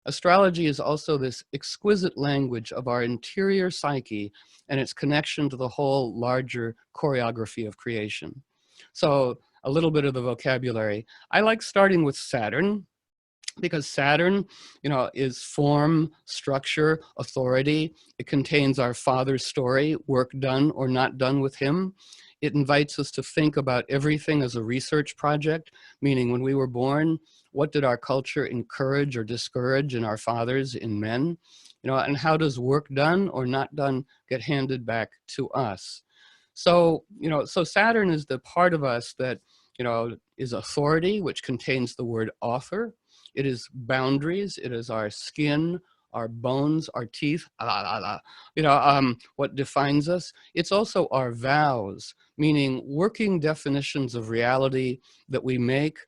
Astrology is also this exquisite language of our interior psyche and its connection to the whole larger choreography of creation. So a little bit of the vocabulary. I like starting with Saturn, because Saturn, is form, structure, authority. It contains our father's story, work done or not done with him. It invites us to think about everything as a research project, meaning when we were born, what did our culture encourage or discourage in our fathers, in men? And how does work done or not done get handed back to us? So, so Saturn is the part of us that, is authority, which contains the word author. It is boundaries. It is our skin, our bones, our teeth, what defines us. It's also our vows, meaning working definitions of reality that we make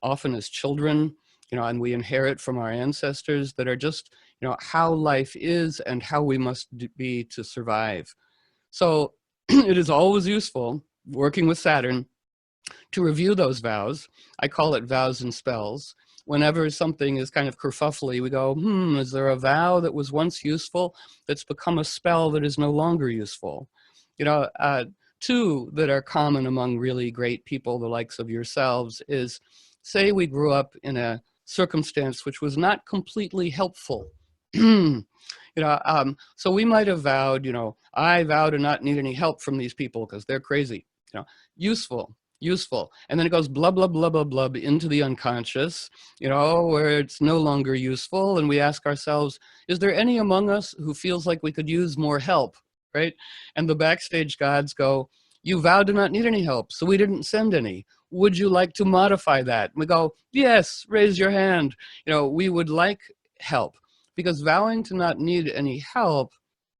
often as children, and we inherit from our ancestors that are just, how life is and how we must be to survive. So it is always useful, working with Saturn, to review those vows. I call it vows and spells. Whenever something is kind of kerfuffly, we go, is there a vow that was once useful that's become a spell that is no longer useful? Two that are common among really great people, the likes of yourselves, is say we grew up in a circumstance which was not completely helpful. So we might have vowed, I vow to not need any help from these people because they're crazy. Useful. And then it goes blah, blah, blah, blah, blah into the unconscious, where it's no longer useful. And we ask ourselves, is there any among us who feels like we could use more help, right? And the backstage gods go, you vowed to not need any help, so we didn't send any. Would you like to modify that? And we go, yes, raise your hand. We would like help, because vowing to not need any help,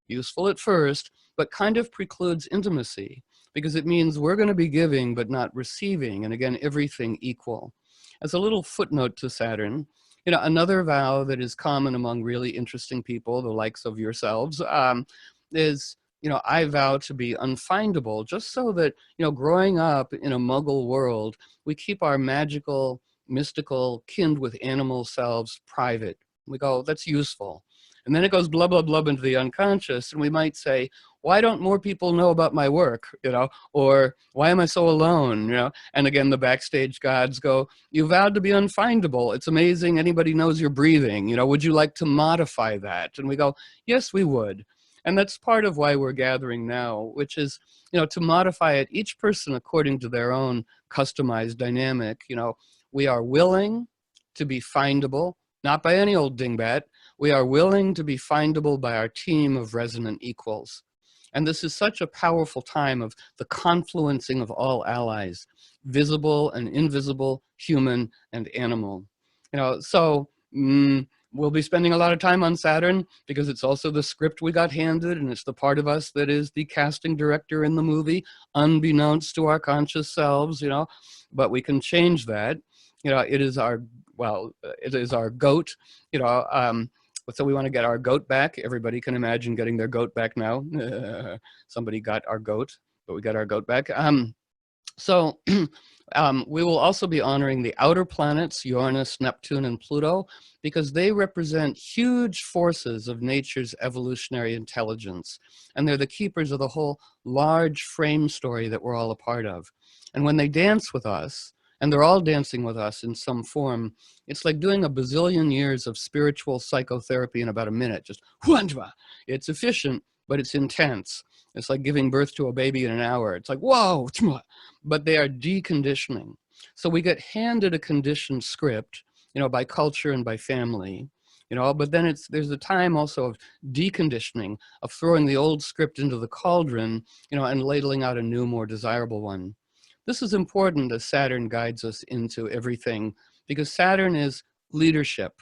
useful at first, but kind of precludes intimacy, because it means we're going to be giving but not receiving, and again, everything equal. As a little footnote to Saturn, another vow that is common among really interesting people, the likes of yourselves, is, I vow to be unfindable, just so that, growing up in a Muggle world, we keep our magical, mystical, kin with animal selves private. We go, that's useful. And then it goes blah, blah, blah into the unconscious, and we might say, why don't more people know about my work, or why am I so alone, And again, the backstage gods go, you vowed to be unfindable. It's amazing anybody knows you're breathing, would you like to modify that? And we go, yes, we would. And that's part of why we're gathering now, which is, to modify it, each person according to their own customized dynamic. We are willing to be findable, not by any old dingbat. We are willing to be findable by our team of resonant equals. And this is such a powerful time of the confluencing of all allies, visible and invisible, human and animal. We'll be spending a lot of time on Saturn because it's also the script we got handed, and it's the part of us that is the casting director in the movie, unbeknownst to our conscious selves, but we can change that. It is our goat, so we want to get our goat back. Everybody can imagine getting their goat back now. Somebody got our goat, but we got our goat back. We will also be honoring the outer planets, Uranus, Neptune, and Pluto, because they represent huge forces of nature's evolutionary intelligence. And they're the keepers of the whole large frame story that we're all a part of. And when they dance with us, and they're all dancing with us in some form, it's like doing a bazillion years of spiritual psychotherapy in about a minute. Just, it's efficient, but it's intense. It's like giving birth to a baby in an hour. It's like, whoa, but they are deconditioning. So we get handed a conditioned script, by culture and by family, but then there's a time also of deconditioning, of throwing the old script into the cauldron, and ladling out a new, more desirable one. This is important as Saturn guides us into everything, because Saturn is leadership.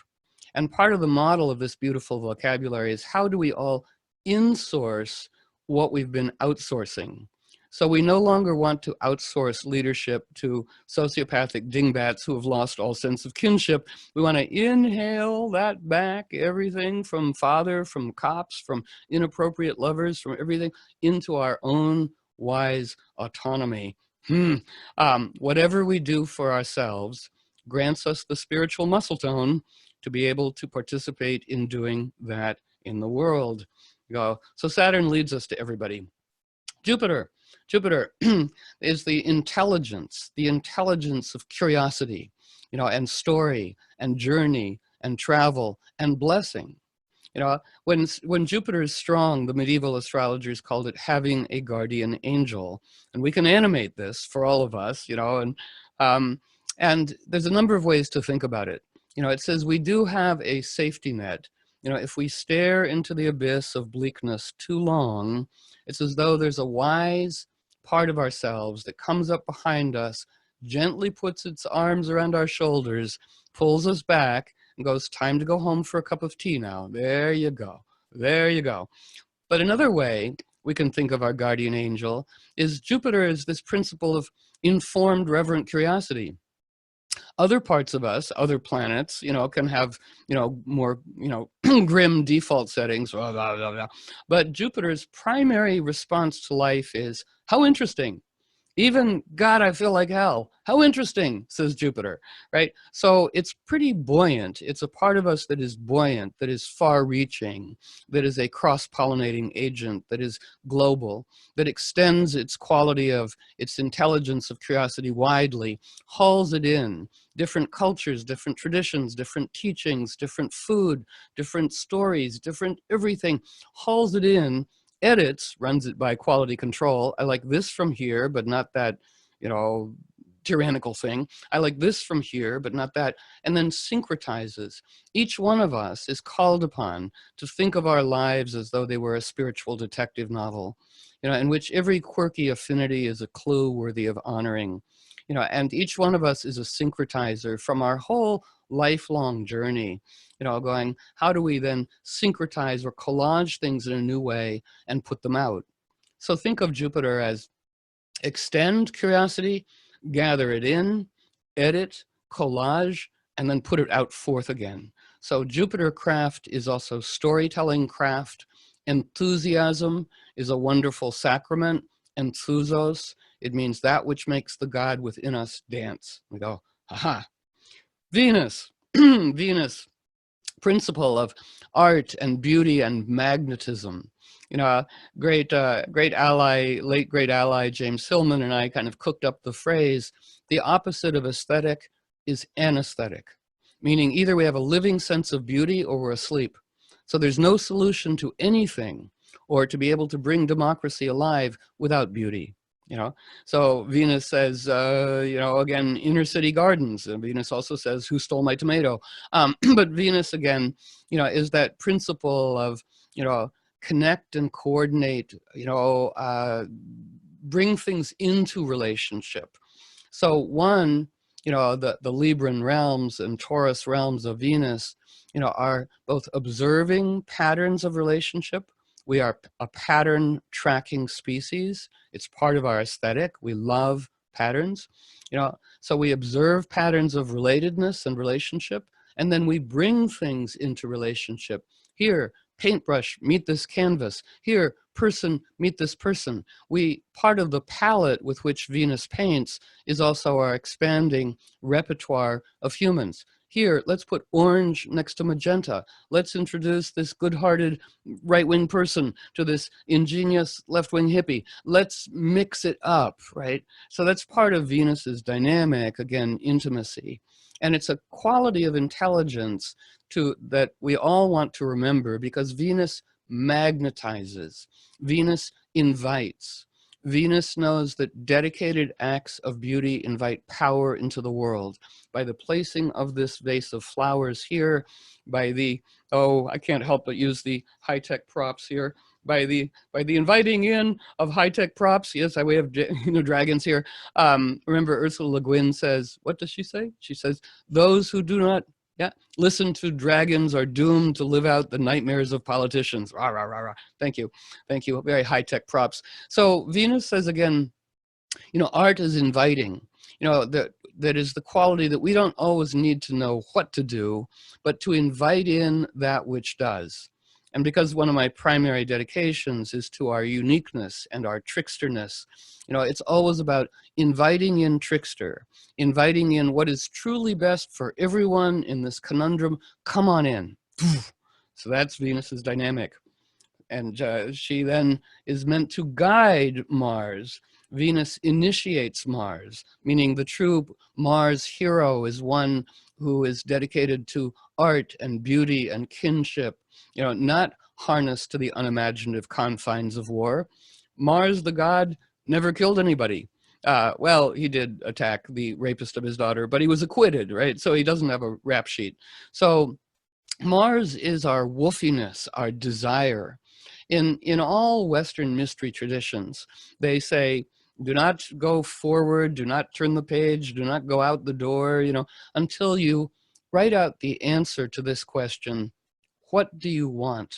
And part of the model of this beautiful vocabulary is how do we all insource what we've been outsourcing? So we no longer want to outsource leadership to sociopathic dingbats who have lost all sense of kinship. We want to inhale that back, everything from father, from cops, from inappropriate lovers, from everything, into our own wise autonomy. Whatever we do for ourselves grants us the spiritual muscle tone to be able to participate in doing that in the world. So Saturn leads us to everybody. Jupiter is the intelligence of curiosity, and story and journey and travel and blessing. When Jupiter is strong, the medieval astrologers called it having a guardian angel, and we can animate this for all of us, and there's a number of ways to think about it. It says we do have a safety net. If we stare into the abyss of bleakness too long, it's as though there's a wise part of ourselves that comes up behind us, gently puts its arms around our shoulders, pulls us back, and goes, time to go home for a cup of tea now. There you go. There you go. But another way we can think of our guardian angel is Jupiter is this principle of informed, reverent curiosity. Other parts of us, other planets, can have, more, grim default settings, blah, blah, blah, blah. But Jupiter's primary response to life is, how interesting. Even, God, I feel like hell. How interesting, says Jupiter, right? So it's pretty buoyant. It's a part of us that is buoyant, that is far-reaching, that is a cross-pollinating agent, that is global, that extends its quality of its intelligence of curiosity widely, hauls it in, different cultures, different traditions, different teachings, different food, different stories, different everything, hauls it in, edits, runs it by quality control. I like this from here, but not that, tyrannical thing. I like this from here, but not that. And then syncretizes. Each one of us is called upon to think of our lives as though they were a spiritual detective novel, in which every quirky affinity is a clue worthy of honoring. And each one of us is a syncretizer from our whole lifelong journey, going, how do we then syncretize or collage things in a new way and put them out? So think of Jupiter as extend curiosity, gather it in, edit, collage, and then put it out forth again. So Jupiter craft is also storytelling craft. Enthusiasm is a wonderful sacrament. Enthusos, it means that which makes the God within us dance. We go, aha. Venus, Venus, principle of art and beauty and magnetism. Great ally, late great ally James Hillman and I kind of cooked up the phrase, the opposite of aesthetic is anesthetic, meaning either we have a living sense of beauty or we're asleep. So there's no solution to anything or to be able to bring democracy alive without beauty. So Venus says, again, inner city gardens. Venus also says, who stole my tomato? But Venus, again, is that principle of, connect and coordinate, bring things into relationship. So one, the Libran realms and Taurus realms of Venus, are both observing patterns of relationship. We are a pattern tracking species. It's part of our aesthetic. We love patterns, so we observe patterns of relatedness and relationship, and then we bring things into relationship. Here, paintbrush, meet this canvas. Here, person, meet this person. Part of the palette with which Venus paints is also our expanding repertoire of humans. Here, let's put orange next to magenta. Let's introduce this good-hearted right-wing person to this ingenious left-wing hippie. Let's mix it up, right? So that's part of Venus's dynamic, again, intimacy. And it's a quality of intelligence that we all want to remember, because Venus magnetizes. Venus invites. Venus knows that dedicated acts of beauty invite power into the world. By the placing of this vase of flowers here, by the, I can't help but use the high-tech props here, by the inviting in of high-tech props. Yes, we have dragons here. Remember Ursula Le Guin says, what does she say? She says, those who do not listen to dragons are doomed to live out the nightmares of politicians. Rah, rah, rah, rah. Thank you. Thank you. Very high-tech props. So Venus says again, art is inviting. That is the quality that we don't always need to know what to do, but to invite in that which does. And because one of my primary dedications is to our uniqueness and our tricksterness, it's always about inviting in trickster, inviting in what is truly best for everyone in this conundrum. Come on in. So that's Venus's dynamic. And she then is meant to guide Mars. Venus initiates Mars, meaning the true Mars hero is one who is dedicated to art and beauty and kinship, not harnessed to the unimaginative confines of war. Mars, the god, never killed anybody. Well, he did attack the rapist of his daughter, but he was acquitted, right? So he doesn't have a rap sheet. So Mars is our wolfiness, our desire. In all Western mystery traditions, they say, do not go forward, do not turn the page, do not go out the door, until you write out the answer to this question, what do you want?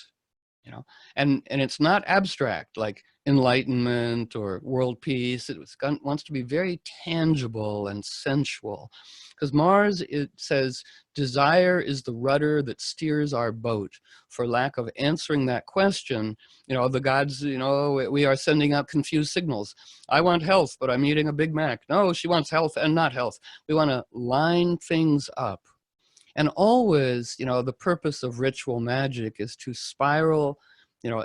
And it's not abstract like enlightenment or world peace. It wants to be very tangible and sensual, because Mars, it says, desire is the rudder that steers our boat. For lack of answering that question, the gods, we are sending out confused signals. I want health, but I'm eating a Big Mac. No, she wants health and not health. We want to line things up. And always, the purpose of ritual magic is to spiral,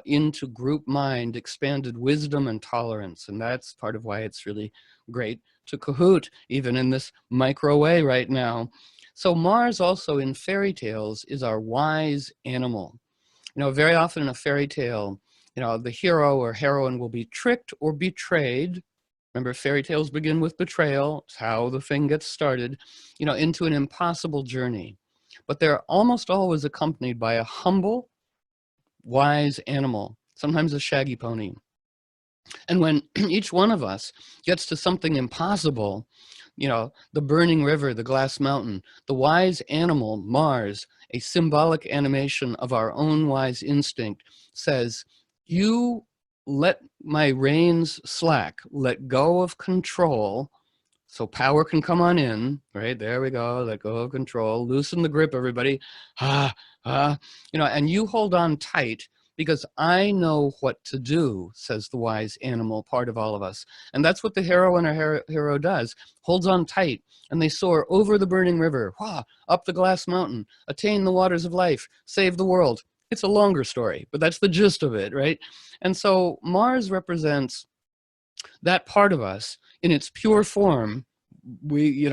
into group mind, expanded wisdom and tolerance. And that's part of why it's really great to cahoot, even in this micro way right now. So Mars also in fairy tales is our wise animal. Very often in a fairy tale, the hero or heroine will be tricked or betrayed. Remember, fairy tales begin with betrayal. It's how the thing gets started, into an impossible journey. But they're almost always accompanied by a humble, wise animal, sometimes a shaggy pony. And when each one of us gets to something impossible, the burning river, the glass mountain, the wise animal, Mars, a symbolic animation of our own wise instinct, says, you let my reins slack, let go of control, so power can come on in, right? There we go, let go of control, loosen the grip, everybody. And you hold on tight because I know what to do, says the wise animal, part of all of us. And that's what the heroine or hero does, holds on tight, and they soar over the burning river, up the glass mountain, attain the waters of life, save the world. It's a longer story, but that's the gist of it, right? And so Mars represents that part of us in its pure form. We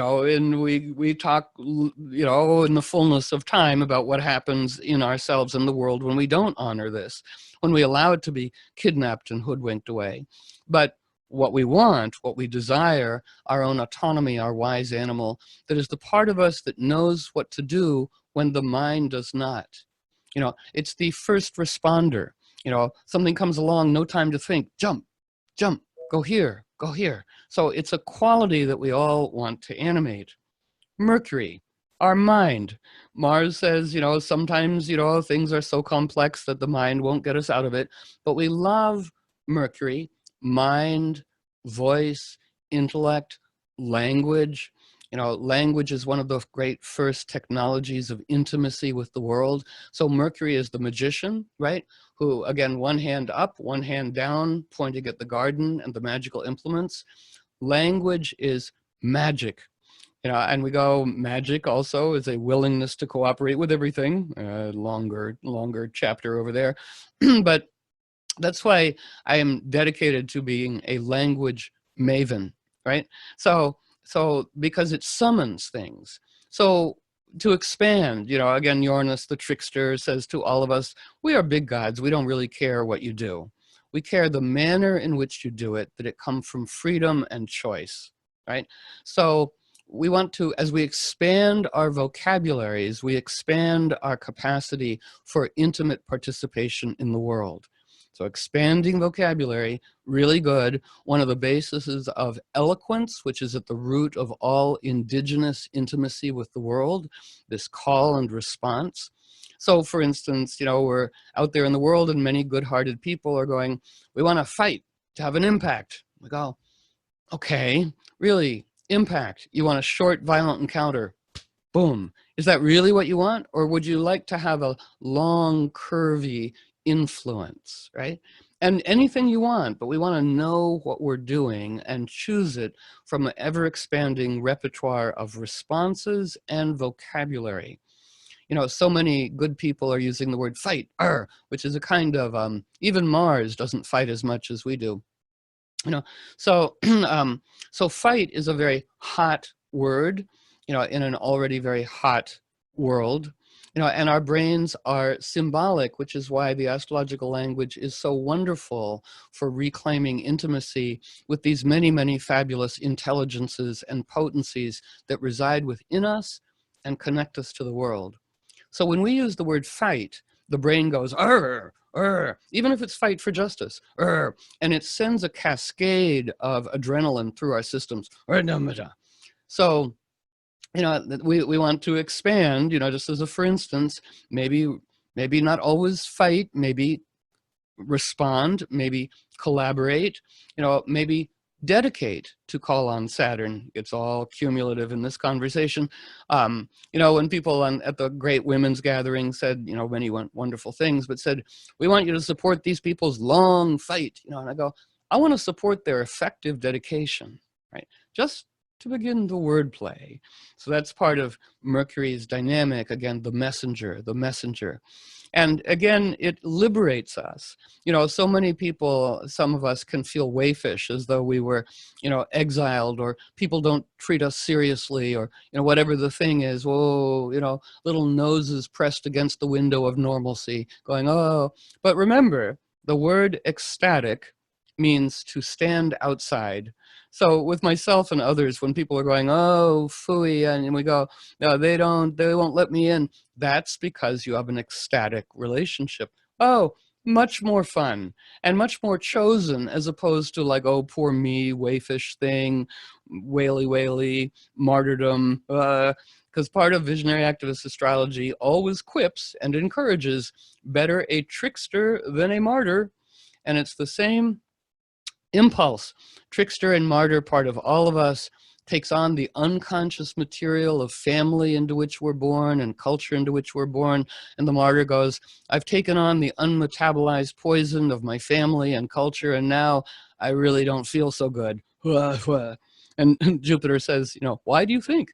talk, in the fullness of time about what happens in ourselves and the world when we don't honor this, when we allow it to be kidnapped and hoodwinked away. But what we want, what we desire, our own autonomy, our wise animal, that is the part of us that knows what to do when the mind does not. It's the first responder. Something comes along, no time to think, jump, jump, go here, go here. So it's a quality that we all want to animate. Mercury, our mind. Mars says, sometimes, things are so complex that the mind won't get us out of it. But we love Mercury, mind, voice, intellect, language. Language is one of the great first technologies of intimacy with the world. So Mercury is the magician, right? Who, again, one hand up, one hand down, pointing at the garden and the magical implements. Language is magic. And we go, magic also is a willingness to cooperate with everything. Longer chapter over there. But that's why I am dedicated to being a language maven, right? So because it summons things. So to expand, again, Uranus, the trickster, says to all of us, we are big gods. We don't really care what you do. We care the manner in which you do it, that it come from freedom and choice, right? So we want to, as we expand our vocabularies, we expand our capacity for intimate participation in the world. So expanding vocabulary, really good. One of the bases of eloquence, which is at the root of all indigenous intimacy with the world, this call and response. So for instance, we're out there in the world and many good-hearted people are going, we want to fight to have an impact. We go, okay, really, impact. You want a short, violent encounter. Boom. Is that really what you want? Or would you like to have a long, curvy influence, right? And anything you want, but we want to know what we're doing and choose it from an ever-expanding repertoire of responses and vocabulary. You know, so many good people are using the word fight, which is a kind of, even Mars doesn't fight as much as we do. You know, so so fight is a very hot word, you know, in an already very hot world. You know, and our brains are symbolic, which is why the astrological language is so wonderful for reclaiming intimacy with these many, many fabulous intelligences and potencies that reside within us and connect us to the world. So when we use the word fight, the brain goes, even if it's fight for justice, and it sends a cascade of adrenaline through our systems. So, you know, we want to expand, you know, just as a for instance, maybe not always fight, maybe respond, maybe collaborate, you know, maybe dedicate to call on Saturn. It's all cumulative in this conversation. You know, when people at the Great Women's Gathering said, you know, many wonderful things, but said, we want you to support these people's long fight, you know, and I go, I want to support their effective dedication, right? Just to begin the wordplay. So that's part of Mercury's dynamic, again, the messenger. And again, it liberates us. You know, so many people, some of us can feel wayfish, as though we were, you know, exiled, or people don't treat us seriously, or, you know, whatever the thing is, whoa, you know, little noses pressed against the window of normalcy, going, oh. But remember, the word ecstatic means to stand outside. So with myself and others, when people are going, oh, phooey, and we go, no, they won't let me in. That's because you have an ecstatic relationship. Oh, much more fun and much more chosen, as opposed to like, oh, poor me, wayfish thing, whaley, martyrdom. Because part of visionary activist astrology always quips and encourages better a trickster than a martyr. And it's the same impulse. Trickster and martyr, part of all of us, takes on the unconscious material of family into which we're born and culture into which we're born. And the martyr goes, I've taken on the unmetabolized poison of my family and culture, and now I really don't feel so good. And Jupiter says, you know, why do you think?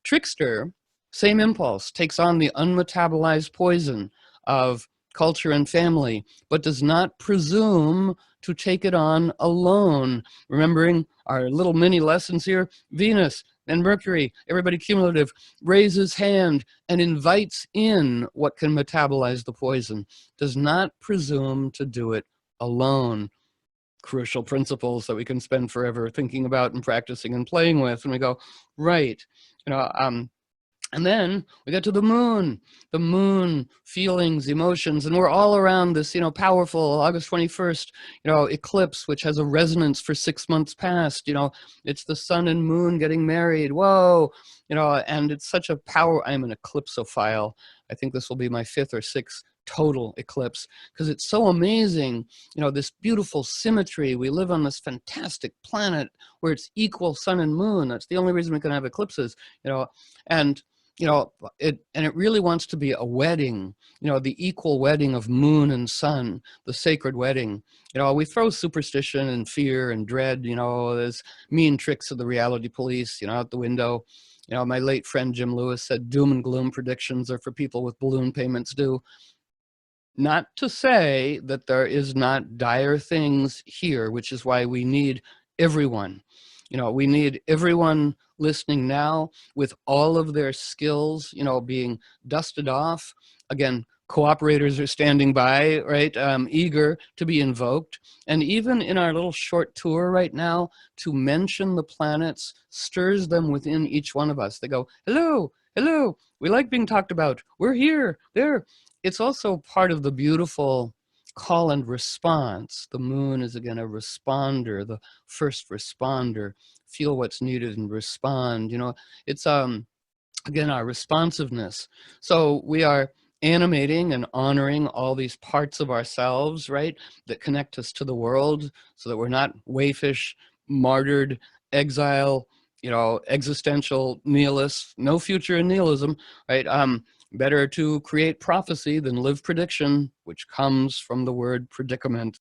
Trickster, same impulse, takes on the unmetabolized poison of culture and family, but does not presume to take it on alone. Remembering our little mini lessons here, Venus and Mercury, everybody cumulative, raises hand and invites in what can metabolize the poison, does not presume to do it alone. Crucial principles that we can spend forever thinking about and practicing and playing with. And we go, right, you know, and then we get to the moon, feelings, emotions, and we're all around this, you know, powerful August 21st, you know, eclipse, which has a resonance for 6 months past. You know, it's the sun and moon getting married. Whoa, you know, and it's such a power. I'm an eclipsophile. I think this will be my 5th or 6th total eclipse, because it's so amazing, you know, this beautiful symmetry. We live on this fantastic planet where it's equal sun and moon. That's the only reason we can have eclipses, you know, and you know, it really wants to be a wedding, you know, the equal wedding of moon and sun, the sacred wedding. You know, we throw superstition and fear and dread, you know, there's mean tricks of the reality police, you know, out the window. You know, my late friend Jim Lewis said doom and gloom predictions are for people with balloon payments due. Not to say that there is not dire things here, which is why we need everyone. You know, we need everyone listening now with all of their skills, you know, being dusted off. Again, cooperators are standing by, right, eager to be invoked. And even in our little short tour right now, to mention the planets stirs them within each one of us. They go, hello, hello, we like being talked about. We're here, there. It's also part of the beautiful call and response. The moon is, again, a responder, the first responder. Feel what's needed and respond. You know, it's, again, our responsiveness. So we are animating and honoring all these parts of ourselves, right, that connect us to the world, so that we're not wayfish, martyred, exile, existential nihilists, no future in nihilism, right? Better to create prophecy than live prediction, which comes from the word predicament.